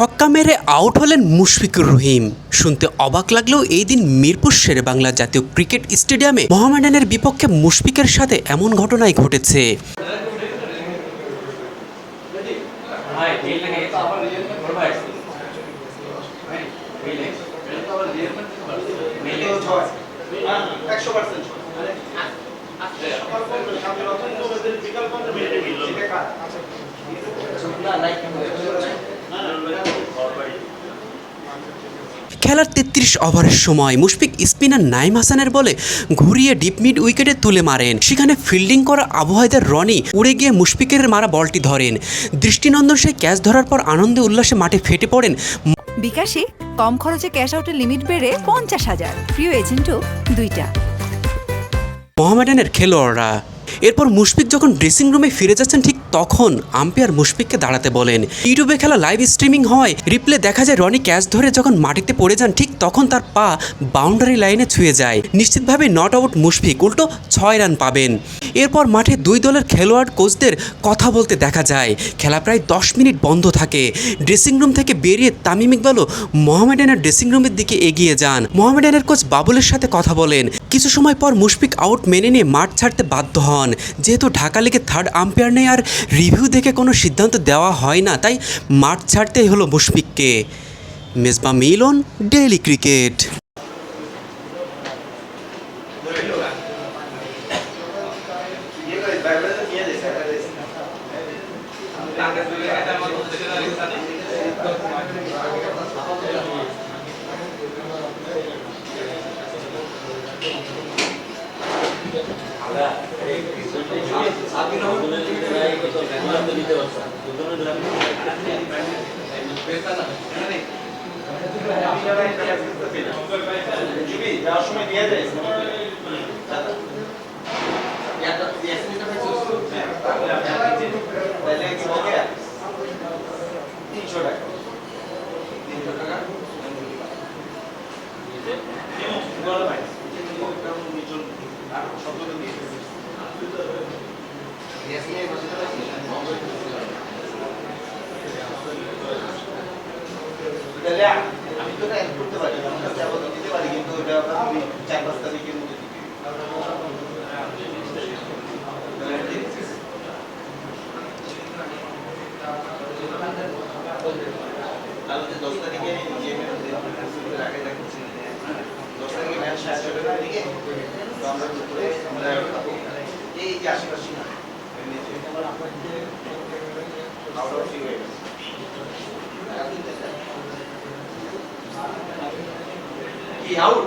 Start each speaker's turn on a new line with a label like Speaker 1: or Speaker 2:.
Speaker 1: ছক্কা মেরে আউট হলেন মুশফিকুর রহিম। শুনতে অবাক লাগলেও এই দিন মিরপুর শেরেবাংলা জাতীয় ক্রিকেট স্টেডিয়ামে মোহামেডানের বিপক্ষে মুশফিকের সাথে এমন ঘটনাই ঘটেছে। খেলার ৩৩ ওভারের সময় মুশফিক স্পিনার নাইম হাসানের বলে ঘুরিয়ে ডিপ মিড উইকেটে তুলে মারেন। সেখানে ফিল্ডিং করা আবু হায়দার রনি উড়ে গিয়ে মুশফিকের মারা বলটি ধরেন। দৃষ্টিনন্দন সেই ক্যাচ ধরার পর আনন্দে উল্লাসে মাঠে ফেটে পড়েন।
Speaker 2: বিকাশে কম খরচে ক্যাশ আউটের লিমিট বেড়ে ৫০,০০০, প্রিয় এজেন্টও ২টা।
Speaker 1: মোহামেডানের খেলোয়াড়রা এরপর মুশফিক যখন ড্রেসিং রুমে ফিরে যাচ্ছেন ঠিক তখন আম্পায়ার মুশফিককে দাঁড়াতে বলেন। ইউটিউবে খেলা লাইভ স্ট্রিমিং হয়, রিপ্লে দেখা যায় রনি ক্যাচ ধরে যখন মাটিতে পড়ে যান ঠিক তখন তার পা বাউন্ডারি লাইনে ছুঁয়ে যায়। নিশ্চিতভাবে নট আউট মুশফিক, উল্টো ৬ রান পাবেন। এরপর মাঠে দুই দলের খেলোয়াড় কোচদের কথা বলতে দেখা যায়। খেলা প্রায় ১০ মিনিট বন্ধ থাকে। ড্রেসিং রুম থেকে বেরিয়ে তামিম ইকবালও মোহামেডানের ড্রেসিং রুমের দিকে এগিয়ে যান। মোহামেডানের কোচ বাবুলের সাথে কথা বলেন। কিছু সময় পর মুশফিক আউট মেনে নিয়ে মাঠ ছাড়তে বাধ্য হন। যেহেতু ঢাকা লিগে থার্ড আম্পায়ার নেই আর রিভিউ দেখে কোনো সিদ্ধান্ত দেওয়া হয় না, তাই মাঠ ছাড়তেই হলো মুশফিককে। মেজবা মিলন, ডেইলি ক্রিকেট।
Speaker 3: আমি তো এটা করতে পারি, আমরা যাবো দিতে পারি, কিন্তু এটা আপনি ৪-৫ তারিখের মধ্যে দিতে তাহলে ১০ তারিখে আগে দেখাচ্ছি ১০ তারিখে ম্যাচ শেষ হবে না দিকে, তো আমরা দুপুরে আমরা এই যে আশেপাশে না আউট অফ হয়ে গেছে। He out.